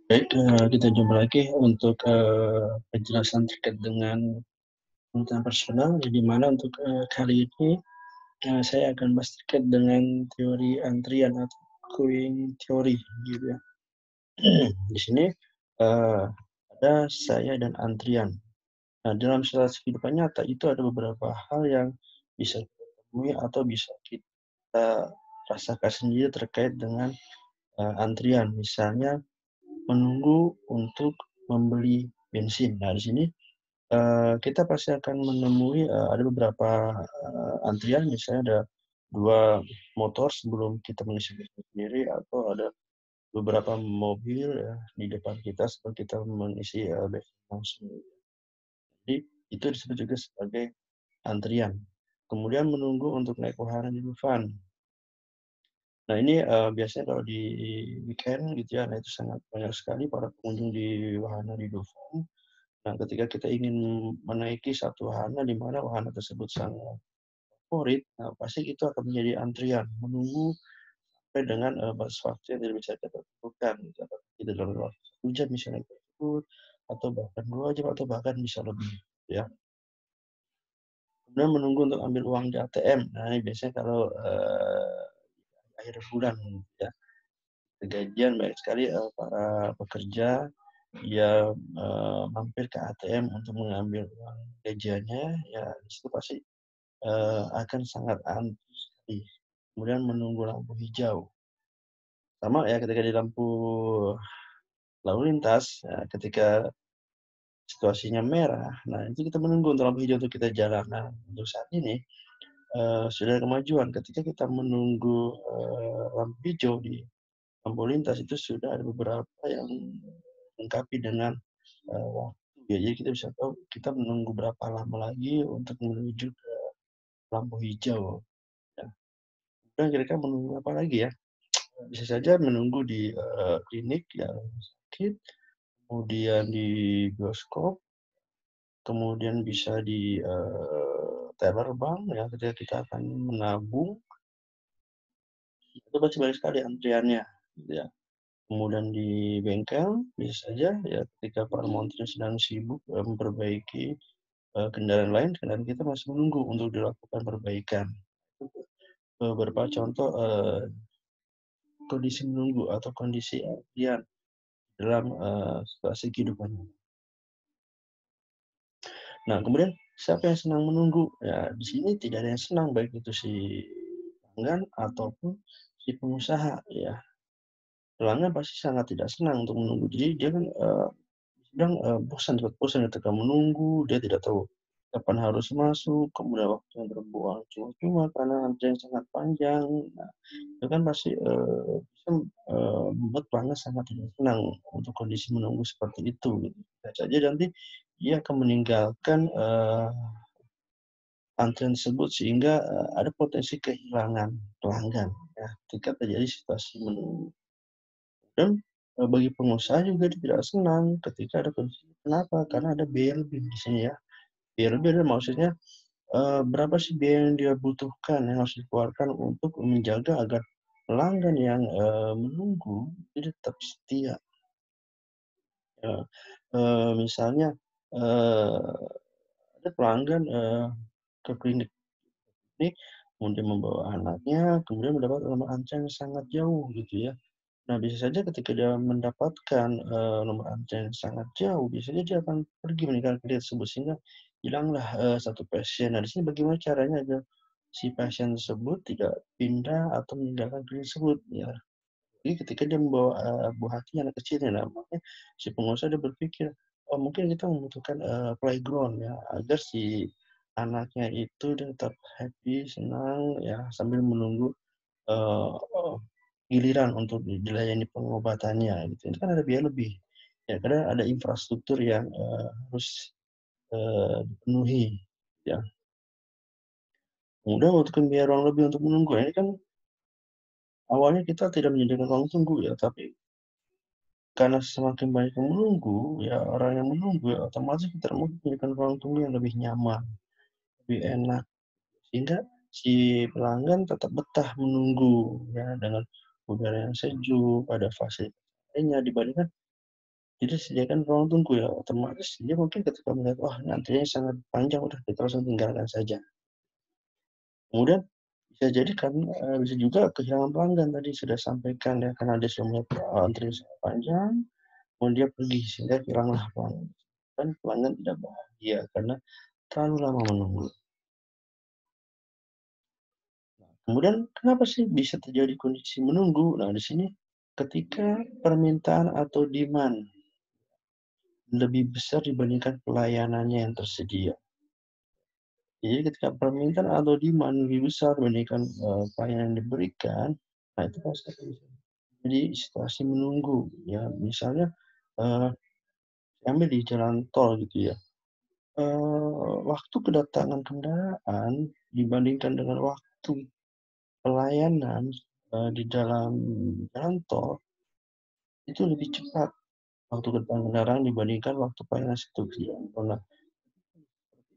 Baik, kita jumpa lagi untuk penjelasan terkait dengan pengetahuan personal, di mana untuk kali ini saya akan bahas terkait dengan teori antrian atau queuing theory, gitu ya. Di sini uh, ada saya dan antrian. Nah, dalam situasi kehidupan nyata itu ada beberapa hal yang bisa kita temui atau bisa kita rasakan sendiri terkait dengan antrian. Misalnya menunggu untuk membeli bensin. Nah, di sini kita pasti akan menemui ada beberapa antrian, misalnya ada dua motor sebelum kita mengisi bensin sendiri, atau ada beberapa mobil ya, di depan kita sebelum kita mengisi bensin langsung. Jadi itu disebut juga sebagai antrian. Kemudian menunggu untuk naik wahana di Dufan. Nah, ini biasanya kalau di weekend gitu ya, nah itu sangat banyak sekali para pengunjung di wahana di Dufan. Nah, ketika kita ingin menaiki satu wahana di mana wahana tersebut sangat favorit, nah pasti itu akan menjadi antrian, menunggu sampai dengan batas waktu yang tidak bisa kita tentukan, gitu. Apakah kita dalam waktu 1 jam misalnya tersebut, atau bahkan 2 jam, atau bahkan bisa lebih, ya. Kemudian menunggu untuk ambil uang di ATM. Nah, ini biasanya kalau akhir bulan, ya. Gajian banyak sekali para pekerja dia mampir ke ATM untuk mengambil uang gajiannya, ya di situ pasti akan sangat antri sekali. Kemudian menunggu lampu hijau. Sama ya ketika di lampu lalu lintas, ya, ketika situasinya merah, nah itu kita menunggu untuk lampu hijau untuk kita jalan. Nah, untuk saat ini sudah ada kemajuan ketika kita menunggu lampu hijau di lampu lintas, itu sudah ada beberapa yang lengkapi dengan waktu. Ya, jadi kita bisa tahu kita menunggu berapa lama lagi untuk menuju ke lampu hijau. Ya. Dan kira-kira menunggu apa lagi ya? Bisa saja menunggu di klinik yang sakit, kemudian di bioskop, kemudian bisa di teller bank ya, ketika kita akan menabung, itu pasti banyak sekali antriannya, gitu ya. Kemudian di bengkel bisa saja ya ketika para montir sedang sibuk memperbaiki kendaraan kita masih menunggu untuk dilakukan perbaikan. Beberapa contoh kondisi menunggu atau kondisi antrian dalam situasi kehidupan. Nah, kemudian siapa yang senang menunggu? Ya, di sini tidak ada yang senang, baik itu si pelanggan ataupun si pengusaha. Ya, pelanggan pasti sangat tidak senang untuk menunggu. Jadi dia kan sedang bosan, cepat bosan ketika menunggu. Dia tidak tahu kapan harus masuk, kemudian waktu yang terbuang cuma-cuma karena antrian sangat panjang. Nah, itu kan pasti bisa membuat pelanggan sangat tidak senang untuk kondisi menunggu seperti itu. Gitu. Bisa saja nanti dia akan meninggalkan antrian tersebut sehingga ada potensi kehilangan pelanggan ya ketika terjadi situasi menunggu. Dan bagi pengusaha juga dia tidak senang ketika ada kondisi. Kenapa? Karena ada biaya lebih di sini ya. Biaya lebih adalah maksudnya berapa sih biaya yang dia butuhkan yang harus dikeluarkan untuk menjaga agar pelanggan yang menunggu itu tetap setia. Ya. Misalnya ada pelanggan ke klinik ini, kemudian membawa anaknya, kemudian mendapat nomor antrian yang sangat jauh gitu ya. Nah, bisa saja ketika dia mendapatkan nomor antrian yang sangat jauh, biasanya dia akan pergi meninggalkan klinik tersebut sehingga hilanglah satu pasien. Nah, di sini bagaimana caranya agar si pasien tersebut tidak pindah atau meninggalkan klinik tersebut ya. Jadi ketika dia membawa buah hati anak kecil ya, nah, makanya si pengusaha dia berpikir, oh mungkin kita membutuhkan playground ya agar si anaknya itu dia tetap happy, senang ya sambil menunggu uh, giliran untuk dilayani pengobatannya gitu. Itu kan ada biaya lebih. Ya, karena ada infrastruktur yang harus dipenuhi. Ya. Kemudian untuk biaya ruang lebih untuk menunggu, ini kan awalnya kita tidak menyediakan ruang tunggu ya, tapi karena semakin banyak yang menunggu, ya orang yang menunggu, ya otomatis kita menyediakan ruang tunggu yang lebih nyaman, lebih enak, sehingga si pelanggan tetap betah menunggu ya dengan udara yang sejuk, ada fasilitas lainnya dibandingkan Jadi sediakan ruang tunggu ya, otomatis dia mungkin ketika melihat, wah ini antriannya sangat panjang, udah kita langsung tinggalkan saja. Kemudian bisa jadi karena bisa juga kehilangan pelanggan tadi sudah sampaikan ya, karena dia sudah melihat antrian sangat panjang, kemudian dia pergi sehingga hilanglah pelanggan. Dan pelanggan tidak bahagia karena terlalu lama menunggu. Kemudian kenapa sih bisa terjadi kondisi menunggu? Nah, di sini ketika permintaan atau demand lebih besar dibandingkan pelayanannya yang tersedia. Jadi ketika permintaan atau demand lebih besar dibandingkan pelayanan yang diberikan, nah itu pasti akan jadi situasi menunggu. Ya, misalnya ambil di jalan tol gitu ya. Waktu kedatangan kendaraan dibandingkan dengan waktu pelayanan di dalam jalan tol itu lebih cepat waktu kedatangan kendaraan dibandingkan waktu pelayanan situ di jalan tol. Nah,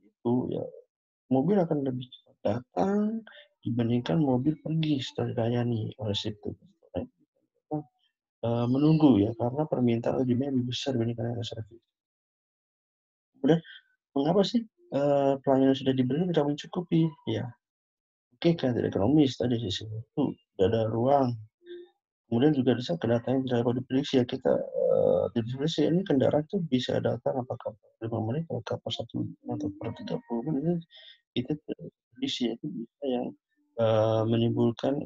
itu ya mobil akan lebih cepat datang dibandingkan mobil pergi setelah dilayani oleh situ. Menunggu ya karena permintaan lebih besar dibandingkan yang servis. Kemudian mengapa sih pelayanan sudah diberi tidak mencukupi? Ya, oke kan tidak ekonomis tadi sisi itu tidak ada ruang. Kemudian juga bisa kedatangan tidak dapat diprediksi ya kita diprediksi ini kendaraan itu bisa datang apakah 5 menit atau per 1 atau per 30 menit ini kita prediksi itu bisa yang menimbulkan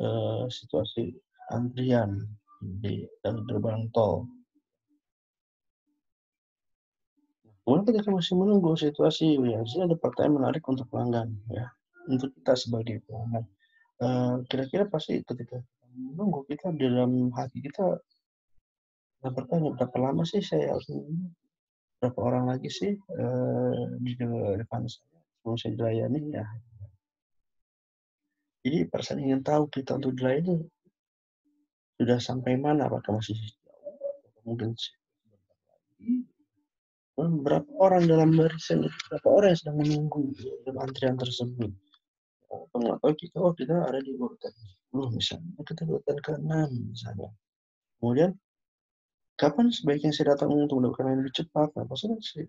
situasi antrian di dalam gerbang tol. Kemudian ketika masih menunggu situasi ya, ada pertanyaan menarik untuk pelanggan ya, untuk kita sebagai pelanggan. Kira-kira pasti ketika menunggu kita dalam hati kita bertanya berapa lama sih saya harus menunggu, berapa orang lagi sih di depan saya sebelum saya dilayani ya. Jadi perasaan ingin tahu kita untuk dilayani sudah sampai mana, apakah masih jauh atau mungkin berapa orang dalam barisan itu, berapa orang yang sedang menunggu dalam antrian tersebut. Nggak tahu kita, oh kita ada di urutan 10 misalnya, kita di urutan ke-6 misalnya. Kemudian, kapan sebaiknya saya datang untuk mendapatkan yang lebih cepat? Nah, pasti si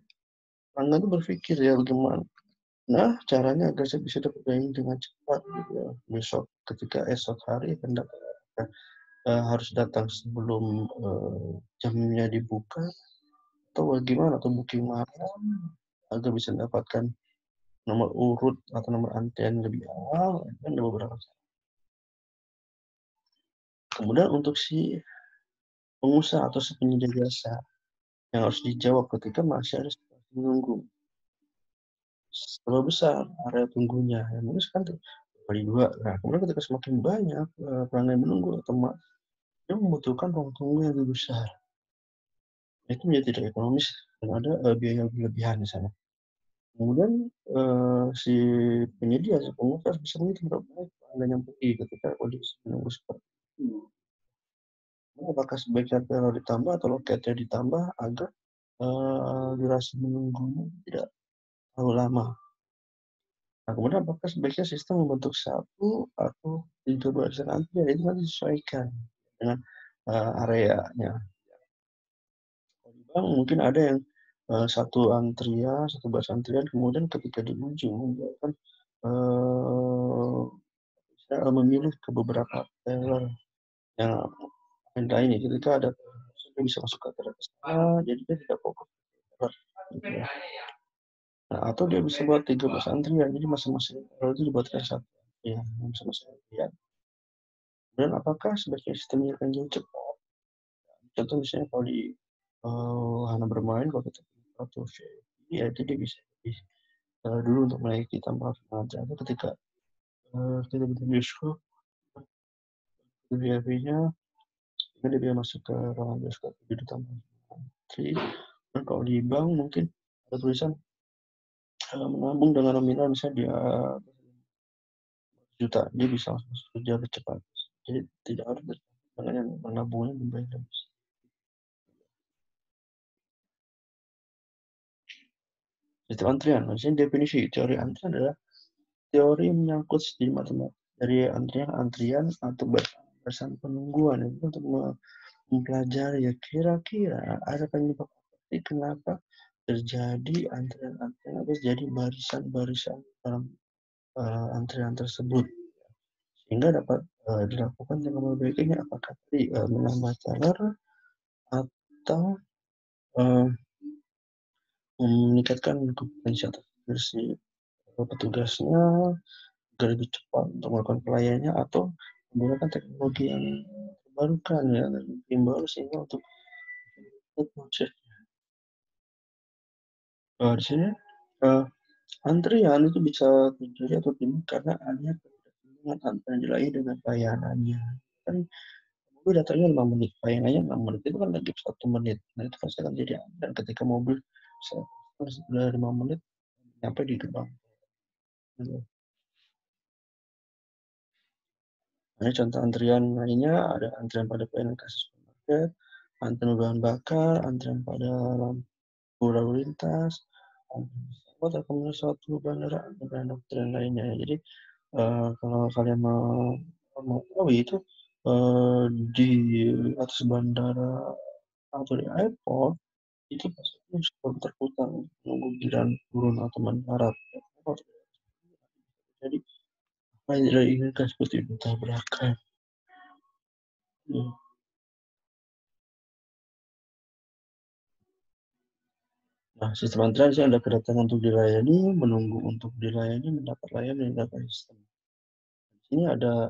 pelanggan itu berpikir ya bagaimana. Nah, caranya agar saya bisa dapat yang dengan cepat gitu ya. Besok, ketika esok hari akan datang, harus datang sebelum jamnya dibuka, atau bagaimana, atau booking malam, agar bisa mendapatkan nomor urut atau nomor antrian lebih awal, kan ada beberapa. Kemudian untuk si pengusaha atau si penyedia jasa yang harus dijawab ketika masih ada situasi menunggu. Seberapa besar area tunggunya? Ya, mungkin sekarang kali 2. Nah, kemudian ketika semakin banyak pelanggan menunggu, otomatis dia membutuhkan ruang tunggu yang lebih besar. Itu menjadi tidak ekonomis dan ada biaya berlebihan di sana. Kemudian si penyedia, si pengusaha bisa menghitung berapa banyak pelanggan yang pergi ketika kondisi menunggu seperti itu. Apakah sebaiknya kalau ditambah atau loketnya ditambah agar durasi menunggunya tidak terlalu lama. Nah, kemudian apakah sebaiknya sistem membentuk 1 atau 3 barisan antrian, itu kan disesuaikan dengan areanya. Kalau di bank mungkin ada yang 1 antrian, 1 baris antrian, kemudian ketika di ujung dia akan bisa memilih ke beberapa teller yang lain ini. Ketika ada dia bisa masuk ke teller sana, jadi dia tidak fokus gitu ya. Nah, atau dia bisa buat 13 antrian, jadi masing-masing teller itu dibuatkan 1 antrian, masing-masing antrian. Dan apakah sebaiknya sistemnya akan jauh cepat? Contoh misalnya kalau di wahana bermain, kalau kita atau ya jadi bisa lebih dulu untuk menaiki kita merasa ketika kita di bioskop, VIP-nya, kita dia masuk ke ruangan bioskop jadi tambah antri. Dan kalau di bank mungkin ada tulisan menabung dengan nominal misalnya dia juta, dia bisa masuk kerja lebih cepat. Jadi tidak harus dengan yang menabungnya membayar lebih. Sistem antrian, maksudnya definisi teori antrian adalah teori menyangkut studi matematik dari antrian atau barisan penungguan itu untuk mempelajari ya kira-kira ada penyebab apa sih kenapa terjadi antrian-antrian atau terjadi barisan-barisan dalam antrian tersebut, sehingga dapat dilakukan dengan baiknya apakah tadi menambah teller atau meningkatkan kompetensi atau versi petugasnya agar lebih cepat untuk melakukan pelayanannya, atau menggunakan teknologi yang terbarukan ya, yang baru sehingga untuk proses di sini antrian itu bisa terjadi atau timbul karena adanya ketidakseimbangan antara nilai dengan pelayanannya. Kan mobil datangnya 5 menit, pelayanannya 6 menit, itu kan lagi 1 menit. Nah itu pasti akan jadi antrian ketika mobil sudah 5 menit sampai di gerbang. Nah, contoh antrian lainnya ada antrian pada pelayanan kasih supermarket, antrian bahan bakar, antrian pada lampu lalu lintas, antrian pesawat, akomodasi suatu bandara, dan antrian lainnya. Jadi kalau kalian mau tahu itu di atas bandara atau di airport itu pasti sudah terputar menunggu giliran turun atau mendarat. Jadi apa yang tidak diinginkan seperti itu tabrakan. Nah, sistem antrian sih ada kedatangan untuk dilayani, menunggu untuk dilayani, mendapat layanan, dan dapat sistem. Di sini ada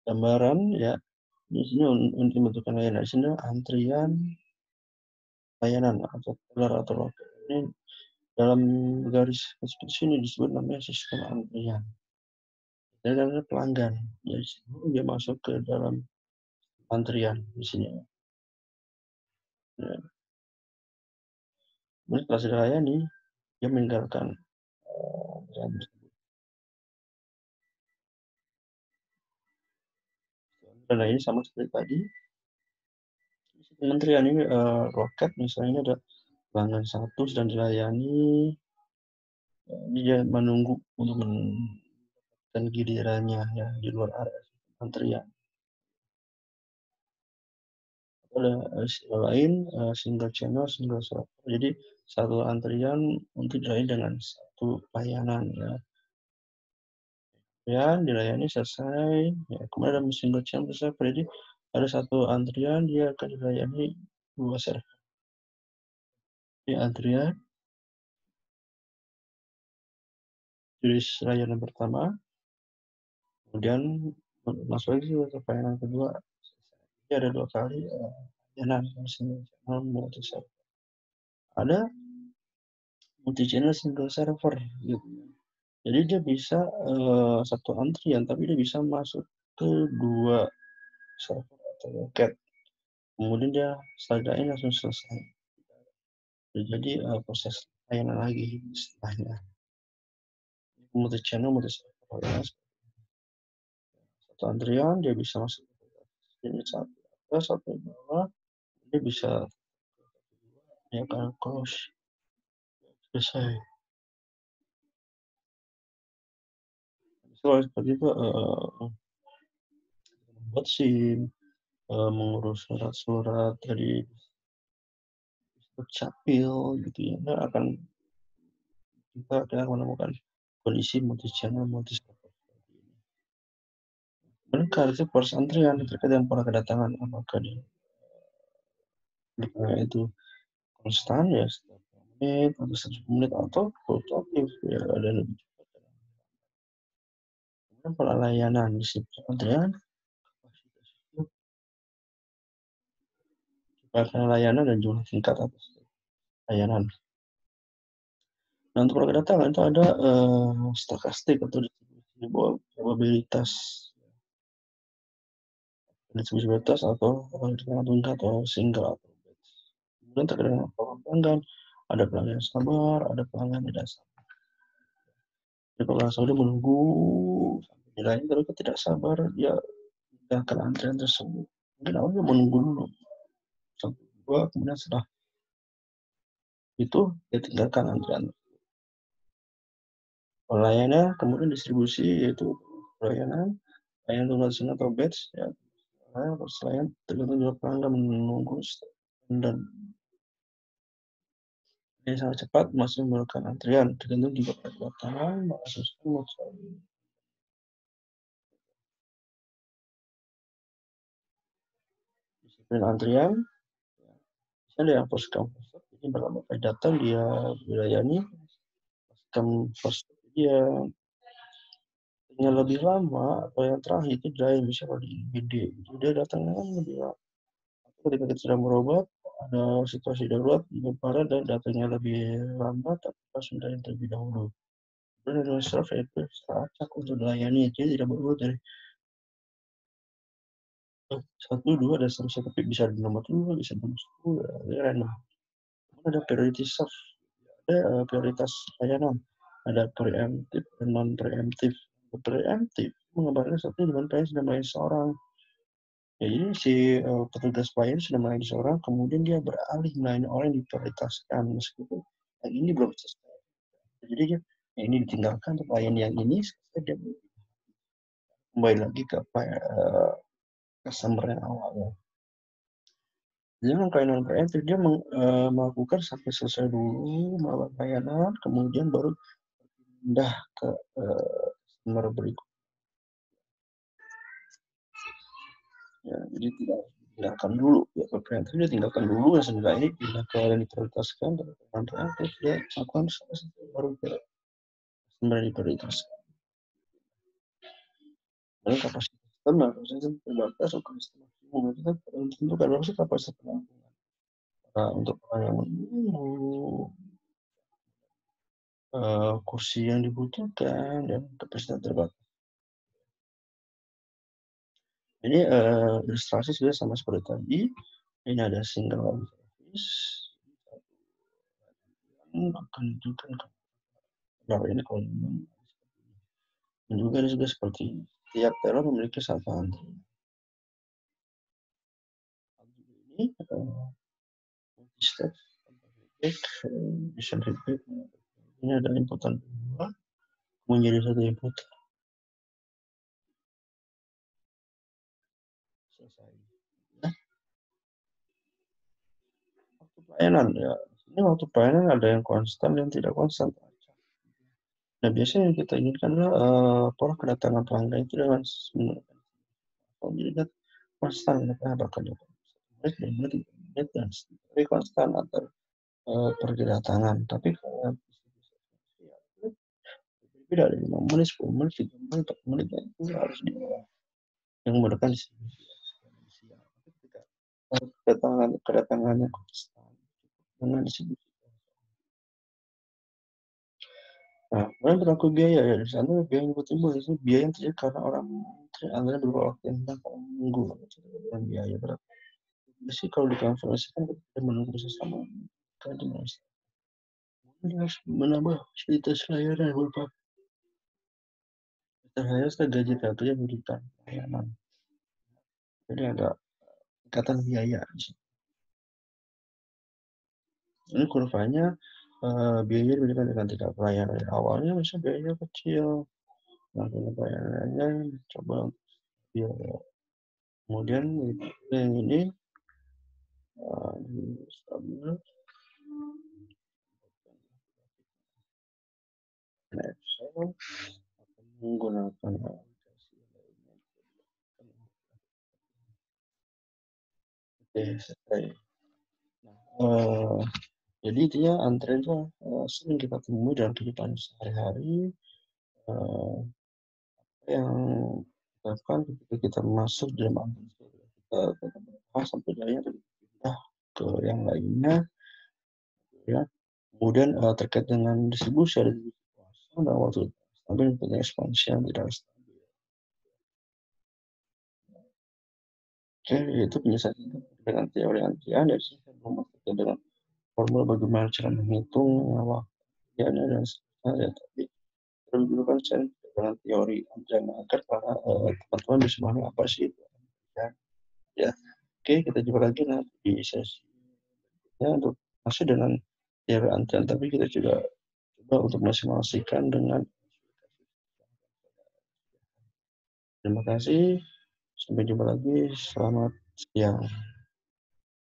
gambaran ya. Di sini untuk bentukan layanan. Di sini antrian layanan atau teller atau loket. Ini dalam garis seperti sini disebut namanya sistem antrian. Dan ada pelanggan. Jadi dia masuk ke dalam antrian di sini. Ya. Kemudian setelah dilayani, dia meninggalkan antrian tersebut. Dan ini sama seperti tadi. Kementerian ini roket misalnya ada pelanggan 1 sedang dilayani, dia menunggu untuk mendapatkan gilirannya ya di luar area antrian. Ada istilah lain single channel, single server. Jadi satu antrian untuk dilayani dengan satu layanan ya. Ya, dilayani selesai. Ya, kemudian ada single channel server. Jadi ada satu antrian dia akan dilayani 2 server. Di antrian jenis layanan pertama, kemudian masuk lagi ke layanan kedua. Jadi ada 2 kali layanan single channel multi server. Ada multi channel single server gitu. Jadi dia bisa satu antrian, tapi dia bisa masuk ke 2 server atau loket. Kemudian dia selesai langsung selesai. Jadi proses layanan lagi setelahnya. Multi channel, multi server. Ya. Satu antrian dia bisa masuk ke satu bawah, dia bisa ya kan close selesai. Soal seperti itu membuat SIM, mengurus surat-surat dari capil gitu ya, nah, kita akan menemukan kondisi multi channel multi server. Benar itu proses antrian terkait dengan pola kedatangan, apakah itu konstan ya setiap menit atau 1 menit atau fluktuatif ya ada lebih cepat. Kemudian pola layanan di situ antrian kapasitas layanan dan jumlah tingkat atas layanan. Nah, untuk pola kedatangan itu ada stokastik atau distribusi probabilitas atau dengan tingkat atau single atau batch. Kemudian terkait dengan pelanggan, ada pelanggan sabar, ada pelanggan tidak sabar. Jadi pelanggan sabar menunggu sampai nilainya, tapi tidak sabar dia tinggalkan antrian tersebut. Mungkin awalnya menunggu dulu 1, 2, kemudian setelah itu dia tinggalkan antrian. Pelayanan kemudian distribusi yaitu layanan tunggal sini atau batch ya, selain tergantung juga pelanggan menunggu dan yang sangat cepat masih memerlukan antrian, tergantung juga pada kedatangan, maka sistem mencari disiplin antrian. Misalnya yang first come first serve, jadi pertama kali datang dia dilayani, first come first serve dia yang lebih lama atau yang terakhir itu dia yang bisa di IGD, dia datangnya kan lebih lama. Ketika kita sedang berobat, ada situasi darurat, parah dan datangnya lebih lambat, tapi pas sudah yang terlebih dahulu. Dan ada serve itu acak untuk dilayani, jadi tidak berubah dari 1, 2 dan seterusnya, tapi bisa di nomor 2, bisa di nomor 10, ya random. Ada priority serve, ada prioritas layanan, ada preemptif dan non preemptif. Preemptif mengabarkan satu di mana pelayan sedang melayani seorang. Jadi si petugas pelayan sudah melayani seorang, kemudian dia beralih melayani orang yang diprioritaskan meskipun yang ini belum selesai. Jadi dia yang ini ditinggalkan untuk pelayan yang ini selesai, dia kembali lagi ke customer yang awalnya. Jadi non preemptif dia melakukan sampai selesai dulu melakukan pelayanan, kemudian baru pindah ke customer berikut. Ya, jadi tidak tinggalkan dulu. Ya, kalau preemptif dia tinggalkan dulu, yang seenggaknya pindah ke yang diprioritaskan, dan non preemptif dia lakukan selesai baru ke customer yang diprioritaskan. Dan kapasitas sistem, kapasitas terbatas, kapasitas maksimum itu kan tentukan berapa sih kapasitas penampungan. Nah, untuk orang yang menunggu kursi yang dibutuhkan dan kapasitas terbatas. Ini ilustrasi sudah sama seperti tadi. Ini ada single service. Akan juga ini kalau juga ini juga seperti tiap teror memiliki satu antri. Ini multi-step mission feedback. Ini ada inputan kedua menjadi satu input. Selesai. Nah, waktu pelayanan ya. Ini waktu pelayanan ada yang konstan dan tidak konstan. Nah, biasanya yang kita inginkan adalah pola kedatangan pelanggan itu dengan jadi konstan, bahkan 1 menit, 2 menit, dan tapi konstan antar perkedatangan. Tapi kalau beda dari 5 menit, 10 menit, 3 menit, 4 menit, itu harus yang memudahkan distribusi. Kedatangannya konstan dengan distribusi. Nah, kemudian berlaku biaya ya, di sana biaya yang timbul itu biaya yang terjadi karena orang antara beberapa waktu yang menunggu dan biaya berapa. Jadi kalau dikonversikan kita menunggu bersama kan harus menambah fasilitas layanan berupa harus gaji yang diberikan layanan. Jadi ada ikatan biaya. Ini kurvanya biaya diberikan dengan tingkat pelayanan. Awalnya misalnya biayanya kecil, nah pelayanannya coba biaya. Kemudian yang ini menggunakan aplikasi jadi intinya antrean itu sering kita temui dalam kehidupan sehari-hari yang dilakukan ketika kita masuk dalam antrean kita sampai daya pindah ke yang lainnya ya. Kemudian terkait dengan distribusi ada dan waktu stabil punya ekspansi yang tidak stabil. Oke, itu penjelasan dengan teori antrian dari sini belum dengan formula bagaimana cara menghitung waktunya dan sebagainya. Tapi terlebih dulu kan saya dengan teori antrian agar para teman-teman bisa memahami apa sih itu. Ya, oke, kita jumpa lagi nanti di sesi untuk masih dengan teori antrian, tapi kita juga coba untuk maksimalkan dengan. Terima kasih. Sampai jumpa lagi, selamat siang.